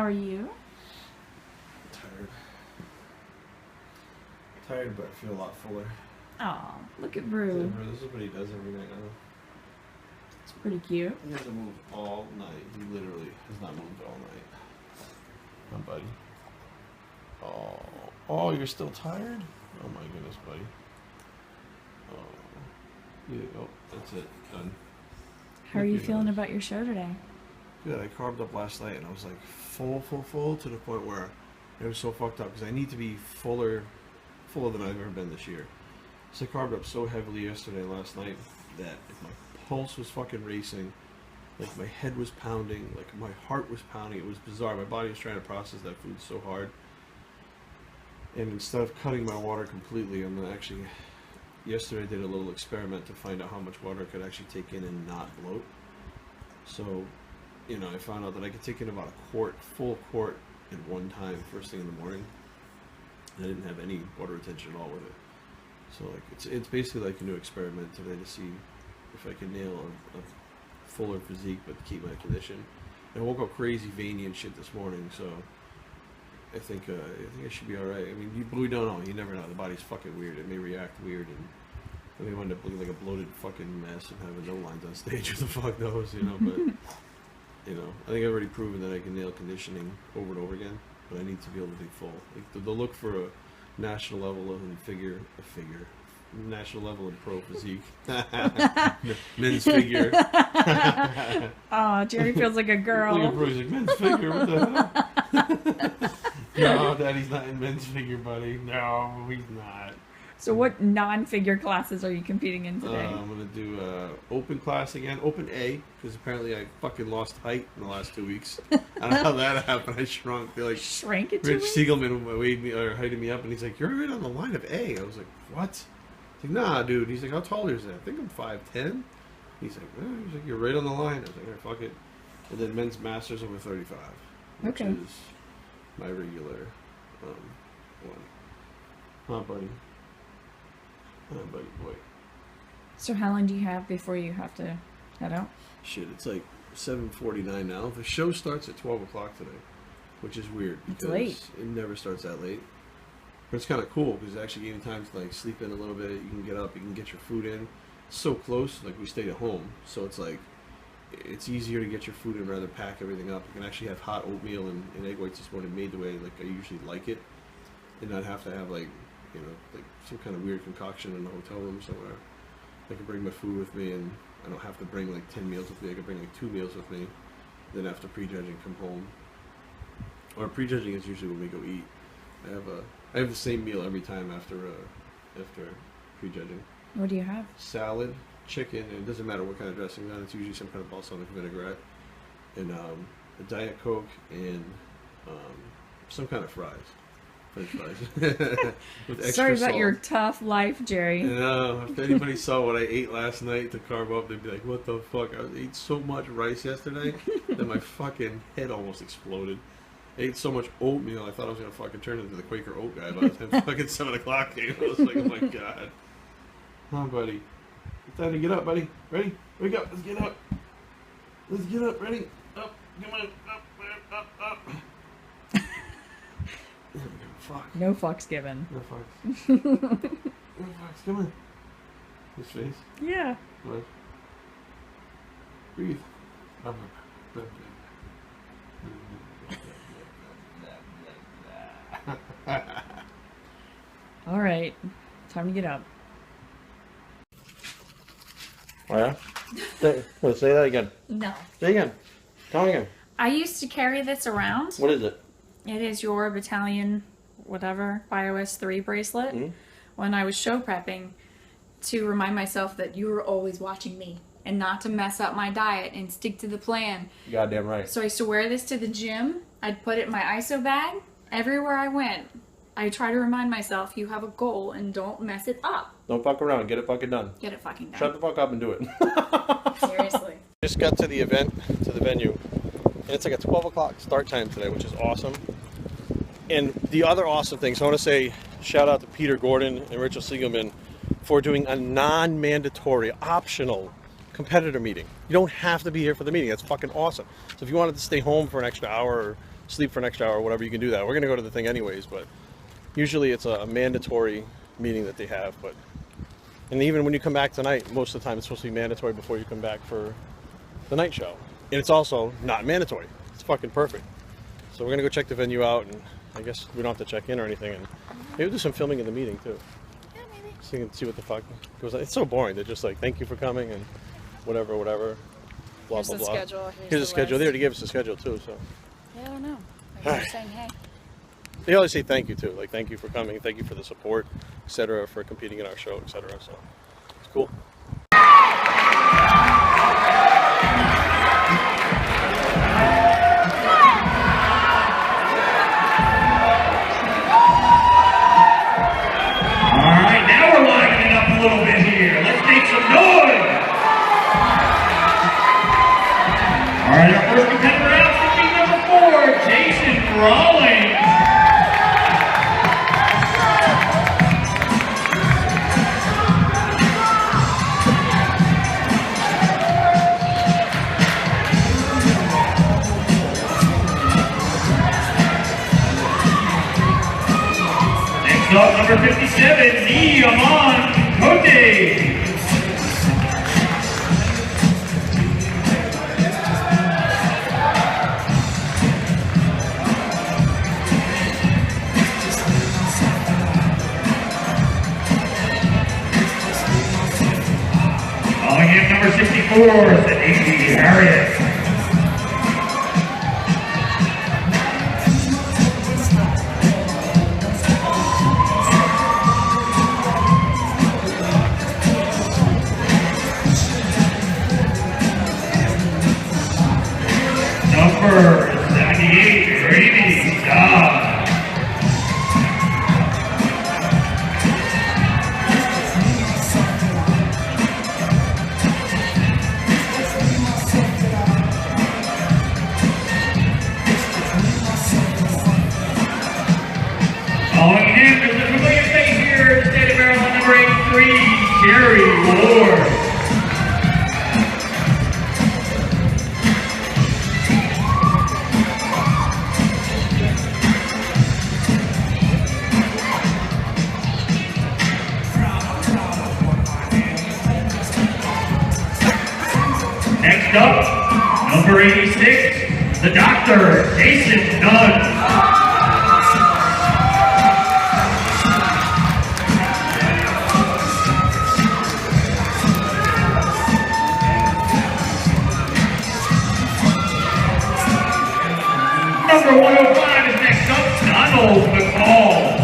How are you? Tired. Tired, but I feel a lot fuller. Oh, look at Brew. This is what he does every night now. It's pretty cute. He hasn't moved all night. He literally has not moved all night. My buddy. Oh, you're still tired? Oh my goodness, buddy. Oh, that's it. Done. How are you feeling about your show today? Good. I carved up last night and I was like full to the point where it was so fucked up because I need to be fuller than I've ever been this year. So I carved up so heavily last night that if my pulse was fucking racing, like my head was pounding, like my heart was pounding. It was bizarre. My body was trying to process that food so hard. And instead of cutting my water completely, I'm gonna actually. Yesterday I did a little experiment to find out how much water I could actually take in and not bloat. So, you know, I found out that I could take in about a full quart at one time, first thing in the morning. And I didn't have any water retention at all with it. So, like, it's basically like a new experiment today to see if I can nail a fuller physique but keep my condition. And I woke up crazy veiny and shit this morning, so I think I should be alright. I mean, we don't know. You never know. The body's fucking weird. It may react weird, and I may wind up looking like a bloated fucking mess and having no lines on stage. Who the fuck knows, you know? But you know, I think I've already proven that I can nail conditioning over and over again. But I need to be able to be full. Like the look for a national level in national level in pro physique, men's figure. Oh, Jerry feels like a girl. Look at Bruce, like, men's figure. What the hell? No, Daddy's not in men's figure, buddy. No, he's not. So what non-figure classes are you competing in today? I'm going to do open class again. Open A, because apparently I fucking lost height in the last 2 weeks. I don't know how that happened. I shrunk. Like, shrank it Rich Siegelman heighted me up, and he's like, you're right on the line of A. I was like, what? He's like, nah, dude. He's like, how tall is that? I think I'm 5'10". He's like, you're right on the line. I was like, all right, fuck it. And then men's masters over 35, which is my regular one. Huh, buddy? Huh, buddy boy. So how long do you have before you have to head out? Shit, it's like 7:49 now. The show starts at 12 o'clock today, which is weird because it's late. It never starts that late. But it's kind of cool because it actually gave me time to like sleep in a little bit. You can get up, you can get your food in. It's so close, like we stayed at home, so it's like it's easier to get your food in rather than pack everything up. You can actually have hot oatmeal and egg whites this morning made the way like I usually like it, and not have to have like, you know, like some kind of weird concoction in the hotel room somewhere. I can bring my food with me, and I don't have to bring like 10 meals with me. I can bring like 2 meals with me. Then after prejudging, come home. Or prejudging is usually when we go eat. I have the same meal every time after prejudging. What do you have? Salad, chicken, and it doesn't matter what kind of dressing on. It's usually some kind of balsamic vinaigrette, and a Diet Coke, and some kind of fries. French fries. With extra Sorry about salt. your tough life, Jerry. If anybody saw what I ate last night to carb up, they'd be like, what the fuck? I ate so much rice yesterday that my fucking head almost exploded. I ate so much oatmeal, I thought I was going to fucking turn into the Quaker Oat guy by the time fucking 7 o'clock came. I was like, oh my god. Come on, buddy. It's time to get up, buddy. Ready? Wake up. Let's get up. Let's get up. Ready? Up. Come on. Up. Fuck. No fucks given. No fucks. No fucks. Come on. His face. Yeah. What? Breathe. All right. Time to get up. Oh yeah? Say that again. No. Say again. Tell me again. I used to carry this around. What is it? It is your battalion, whatever, BioS3 bracelet. When I was show prepping, to remind myself that you were always watching me and not to mess up my diet and stick to the plan. Goddamn right. So I used to wear this to the gym. I'd put it in my ISO bag. Everywhere I went, I try to remind myself, you have a goal and don't mess it up. Don't fuck around. Get it fucking done. Get it fucking done. Shut the fuck up and do it. Seriously. Just got to the event, to the venue. And it's like a 12 o'clock start time today, which is awesome. And the other awesome thing, so I want to say shout out to Peter Gordon and Rachel Siegelman for doing a non-mandatory, optional competitor meeting. You don't have to be here for the meeting. That's fucking awesome. So if you wanted to stay home for an extra hour or sleep for an extra hour or whatever, you can do that. We're going to go to the thing anyways, but usually it's a mandatory meeting that they have. But and even when you come back tonight, most of the time it's supposed to be mandatory before you come back for the night show. And it's also not mandatory. It's fucking perfect. So we're going to go check the venue out, and I guess we don't have to check in or anything. And maybe we'll do some filming in the meeting too. Yeah, maybe. So you can see what the fuck goes on. It's so boring. They're just like, thank you for coming and whatever. Blah, Here's blah, the blah. schedule. Here's the schedule. They list. already gave us the schedule too, so. Yeah, I don't know. Maybe All they're right. saying, hey. They always say thank you too. Like, thank you for coming, thank you for the support, etc., for competing in our show, etc. So it's cool. Alright, now we're lining it up a little bit here. Let's make some noise! Alright, our first competitor out should be number 4, Jason Rawlings. Next up, number 57, Niaman Kote. Calling in number 64, Sadie Harris. Number 78, Rainy Dodd. Calling in, there's a familiar face here in the state of Maryland, number 83, Jerry Ward. Next up, number 86, the Doctor, Jason Dunn. Number 105 is next up, Donald McCall.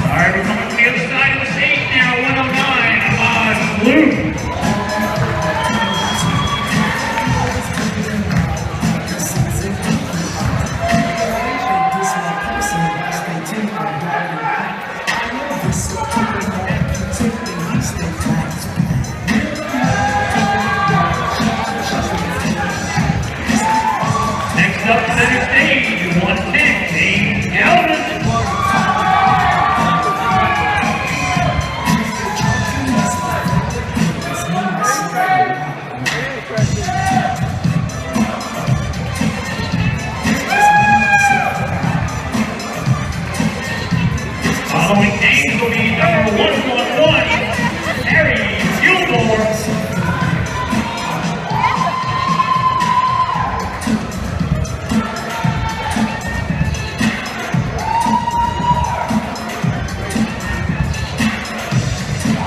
All right, we're coming to the other side of the stage now, 109, on blue. Next up, center stage, 110, James Galvin. Following names will be number 111, Harry Gilmore.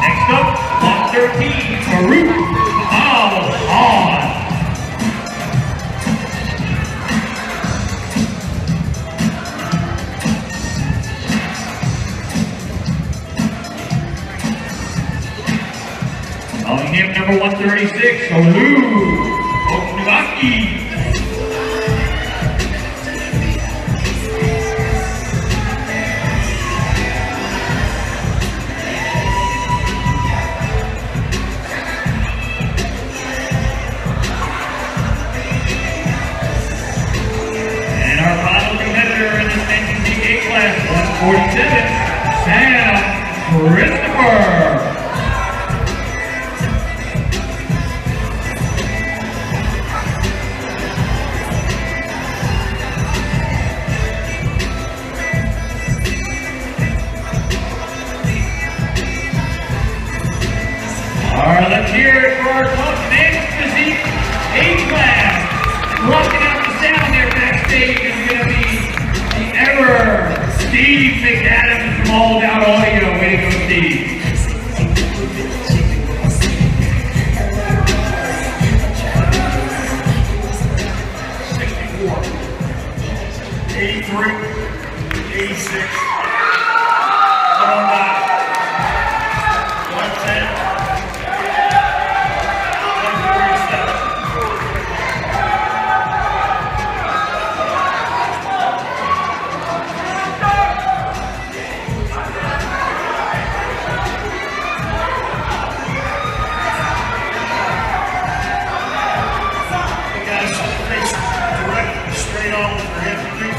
Next up, 113, Farouk Al-Han. Calling him number 136, Olu Oknivaki. And our final competitor in this NCAA class, 147, Sam right, let's hear it for our top men's physique A class. Rocking out the sound there backstage is going to be the ever Steve McAdams from All About Audio. Way to go, Steve. 83, 86, 109, 110, 147. Guys, face direct, straight on with your hips, please.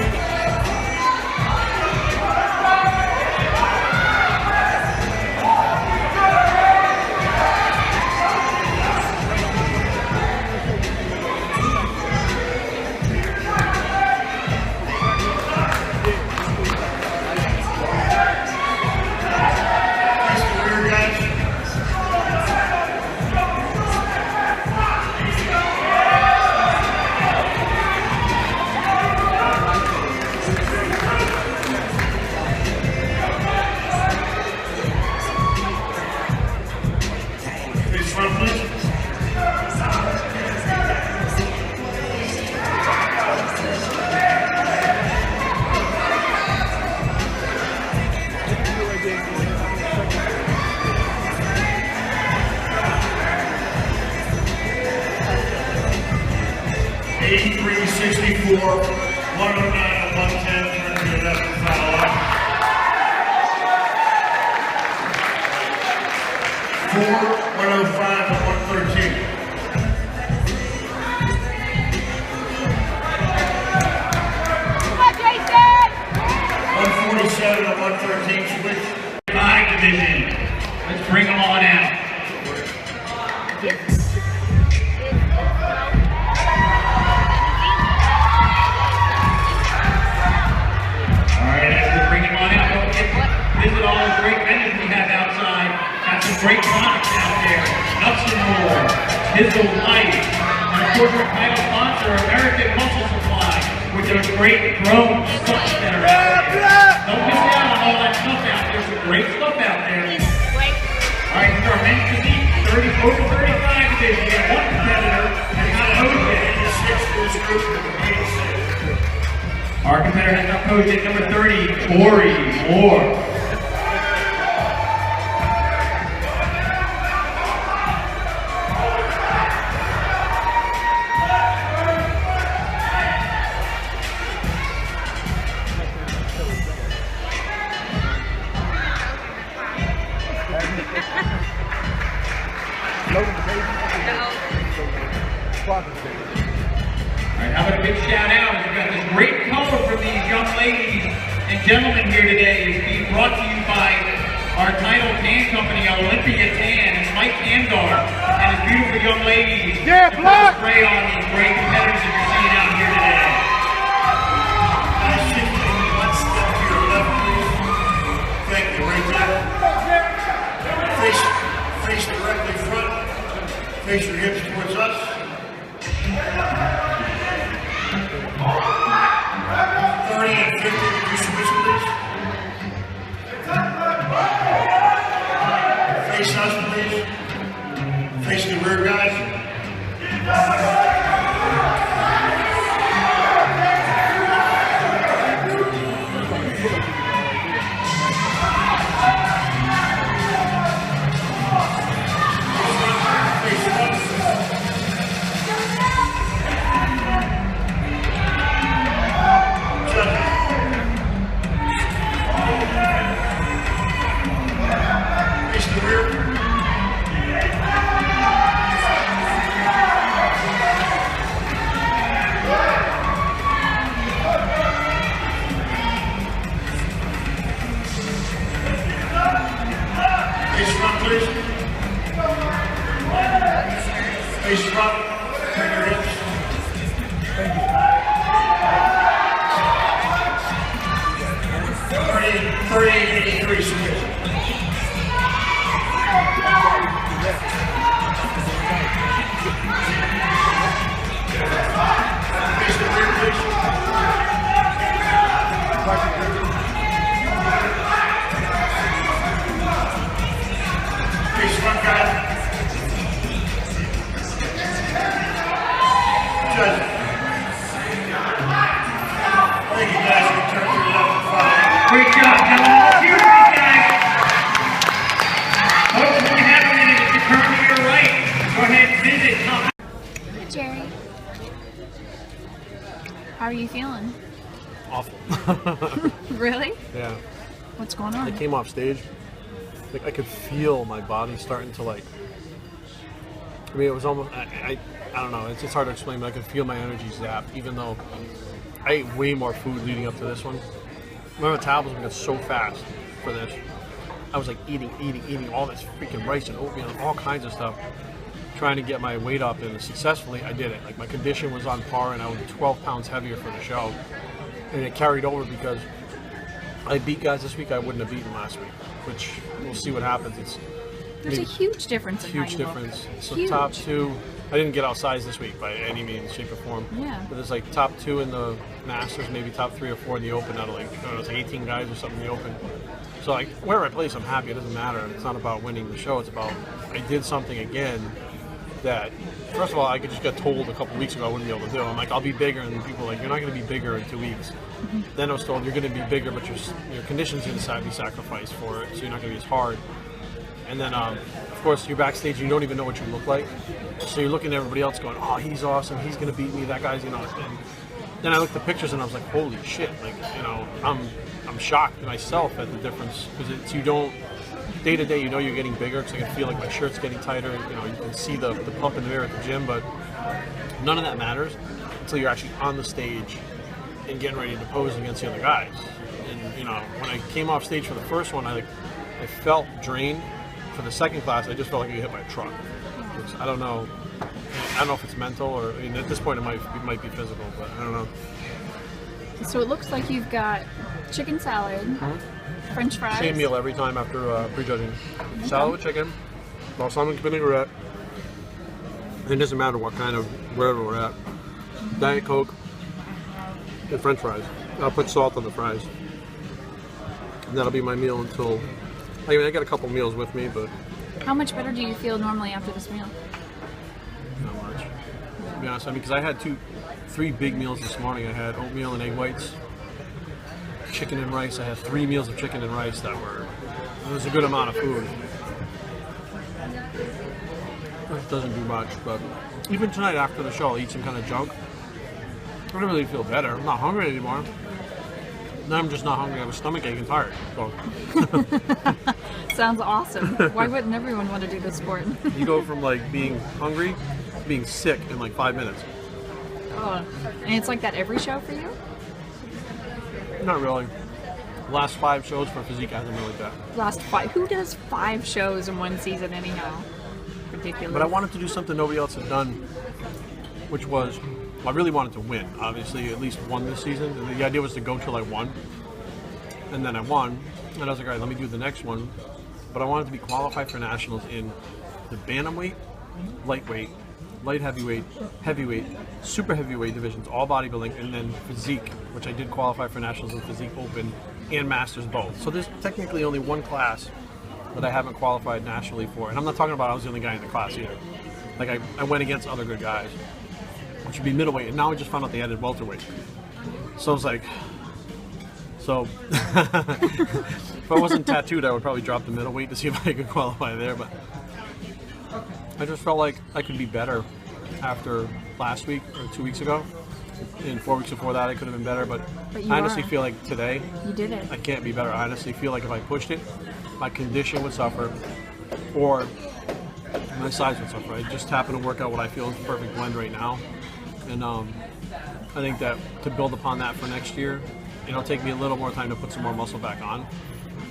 Our competitor has now posed at number 30, Corey Moore. Alright, how about a big shout out as we've got this great color from these young ladies and gentlemen here today. It's being brought to you by our title tan company, Olympia Tan, and Mike Andar and his beautiful young ladies. Yeah, Black! Spray on these great competitors that you're seeing out here today. One step to your left, please. Thank you, right there. Face directly front. Face your hips towards us. 30 and 50, do switch, please. Face us, please. Face the rear, guys. Face front, turn your hips. Thank you. 38, 83, switch. feeling? Awful. Really? Yeah. What's going I on? came off stage, like I could feel my body starting to like. I mean, it was almost. I don't know. It's hard to explain, but I could feel my energy zap, even though I ate way more food leading up to this one. My metabolism got so fast for this. I was like eating all this freaking rice and oatmeal and all kinds of stuff, trying to get my weight up, and successfully I did it. Like my condition was on par, and I was 12 pounds heavier for the show, and it carried over because I beat guys this week I wouldn't have beaten last week, which we'll see what happens. It's There's a huge difference in how huge you look. difference. So Huge. top two, I didn't get outsized this week by any means, shape, or form. Yeah. But there's like top two in the Masters, maybe top 3 or 4 in the Open out of like, I don't know, it's like 18 guys or something in the Open. So like wherever I place, I'm happy. It doesn't matter. It's not about winning the show. It's about I did something again that, first of all, I just got told a couple weeks ago I wouldn't be able to do. I'm like, I'll be bigger, and people are like, you're not going to be bigger in 2 weeks. Then I was told you're going to be bigger, but your condition's going to be sacrificed for it, so you're not going to be as hard. And then, of course, you're backstage, you don't even know what you look like. So you're looking at everybody else going, oh, he's awesome, he's going to beat me, that guy's, you know. And then I looked at the pictures and I was like, holy shit, like, you know, I'm shocked myself at the difference. Because it's, you don't, day to day, you know you're getting bigger, because I can feel like my shirt's getting tighter, you know, you can see the pump in the mirror at the gym, but none of that matters until you're actually on the stage and getting ready to pose against the other guys. And, you know, when I came off stage for the first one, I felt drained. For the second class, I just felt like I got hit by a truck. I don't know if it's mental or, I mean, at this point it might be physical, but I don't know. So it looks like you've got chicken salad, French fries. Same meal every time after prejudging. Salad with chicken, balsamic vinaigrette. It doesn't matter what kind of, wherever we're at. Diet Coke and French fries. I'll put salt on the fries. And that'll be my meal until, I mean, I got a couple meals with me, but How much better do you feel normally after this meal? not much. To be honest, I mean, because I had 3 big meals this morning. I had oatmeal and egg whites, chicken and rice. I had 3 meals of chicken and rice that it was a good amount of food. It doesn't do much, but even tonight after the show, I'll eat some kind of junk. I don't really feel better. I'm not hungry anymore. Now I'm just not hungry. I have a stomach ache and tired. So. Sounds awesome. Why wouldn't everyone want to do this sport? You go from like being hungry to being sick in like 5 minutes. Oh, and it's like that every show for you? Not really. Last 5 shows for physique hasn't been like that. Last 5. Who does 5 shows in one season anyhow? Ridiculous. But I wanted to do something nobody else had done, which was, well, I really wanted to win. Obviously, at least one this season. And the idea was to go till I won. And then I won. And I was like, all right, let me do the next one. But I wanted to be qualified for nationals in the bantamweight, lightweight, light heavyweight, heavyweight, super heavyweight divisions, all bodybuilding, and then physique, which I did qualify for nationals in physique open and masters both. So there's technically only one class that I haven't qualified nationally for. And I'm not talking about I was the only guy in the class either. Like I went against other good guys, which would be middleweight. And now I just found out they added welterweight. So I was like, so if I wasn't tattooed, I would probably drop the middleweight to see if I could qualify there. But I just felt like I could be better after last week or 2 weeks ago. And 4 weeks before that, I could have been better. But you I honestly are. feel like today, You did it. I can't be better. I honestly feel like if I pushed it, my condition would suffer, or my size would suffer. I just happen to work out what I feel is the perfect blend right now. And I think that to build upon that for next year, it'll take me a little more time to put some more muscle back on.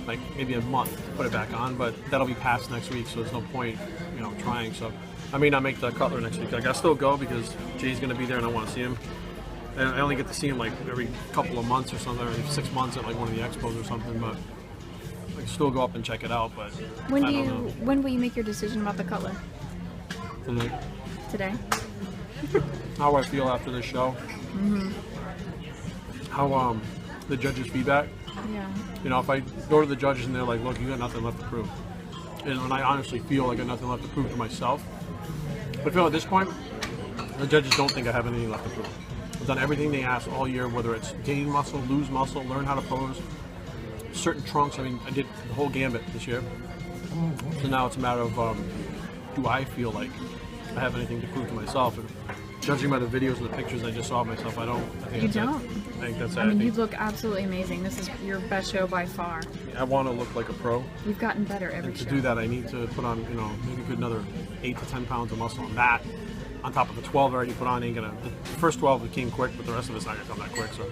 Like maybe a month to put it back on, but that'll be past next week, so there's no point, you know, trying. So I may not make the Cutler next week. Like I'll still go because Jay's gonna be there and I want to see him. And I only get to see him like every couple of months or something, or every 6 months at like one of the expos or something. But I can still go up and check it out. But When I do don't you? know. When will you make your decision about the Cutler? Tonight. Today. How I feel after this show. How the judges' feedback. Yeah. You know, if I go to the judges and they're like, look, you got nothing left to prove. And when I honestly feel like I got nothing left to prove to myself. But I feel at this point, the judges don't think I have anything left to prove. I've done everything they asked all year, whether it's gain muscle, lose muscle, learn how to pose, certain trunks. I mean, I did the whole gambit this year. So now it's a matter of, do I feel like I have anything to prove to myself? And Judging by the videos and the pictures I just saw of myself, I think You that's don't. it. I think that's it. I mean, you look absolutely amazing. This is your best show by far. I want to look like a pro. You've gotten better every And to show. do that, I need to put on, maybe a good another 8 to 10 pounds of muscle on that. On top of the 12 I already put on, the first 12 it came quick, but the rest of it's not gonna come that quick. So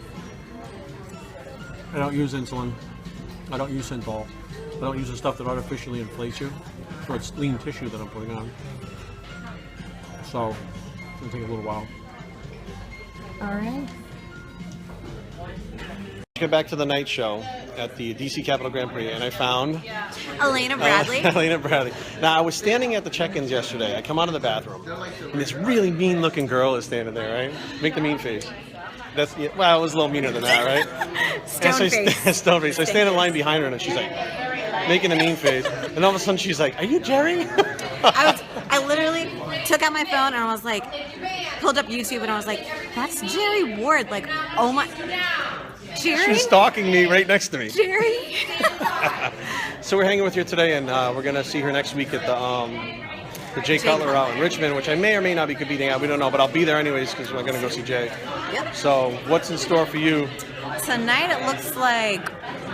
I don't use insulin. I don't use Synthol. I don't use the stuff that artificially inflates you. So it's lean tissue that I'm putting on. So it's gonna take a little while. All right. Get back to the night show at the DC Capitol Grand Prix, and I found Elena Bradley. Elena Bradley. Now, I was standing at the check-ins yesterday. I come out of the bathroom, and this really mean-looking girl is standing there, right? Make the mean face. Well, it was a little meaner than that, right? Stone face. Stone face. So I stand in line behind her, and she's like making a mean face, and all of a sudden she's like, "Are you Jerry?" I literally took out my phone and I was like, pulled up YouTube and I was like, that's Jerry Ward. Like, oh my, Jerry? She's stalking me right next to me. Jerry? So we're hanging with her today, and we're gonna see her next week at the Jay Cutler out in Richmond, which I may or may not be competing at. We don't know, but I'll be there anyways because we're gonna go see Jay. Yep. So what's in store for you? Tonight it looks like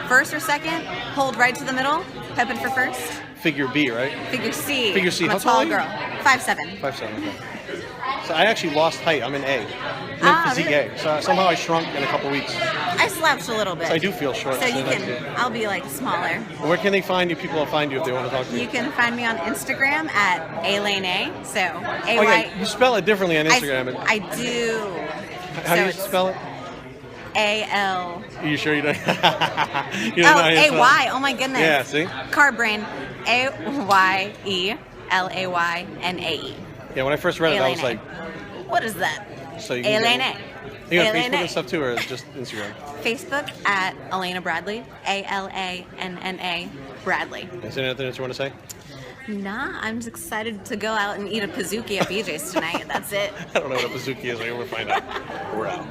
first or second, hold right to the middle, hoping for first. Figure B, right? Figure C. Figure C. I'm How a tall tall are you? girl. 5'7". 5'7". Okay. So I actually lost height. I'm in A. I'm in physique really? A. So somehow I shrunk in a couple weeks. I slouched a little bit. So I do feel short. So you that's can, good. I'll be like smaller. Where can they find you? People will find you if they want to talk to you. You can find me on Instagram at Elena. So A-Y. Oh yeah, you spell it differently on Instagram. I do. How do you it's spell it? A-L. Are you sure you don't? You don't know Oh, how you spell it? A-Y. Oh my goodness. Yeah, see? Car brain. A-Y-E-L-A-Y-N-A-E. Yeah, when I first read it, I was like, what is that? so you can Elena. You got Elena. Facebook and stuff too, or just Instagram? Facebook at Elena Bradley. A-L-A-N-N-A Bradley. Is there anything that you want to say? Nah, I'm just excited to go out and eat a pizookie at BJ's tonight. That's it. I don't know what a bazooki is. We'll find out. We're out.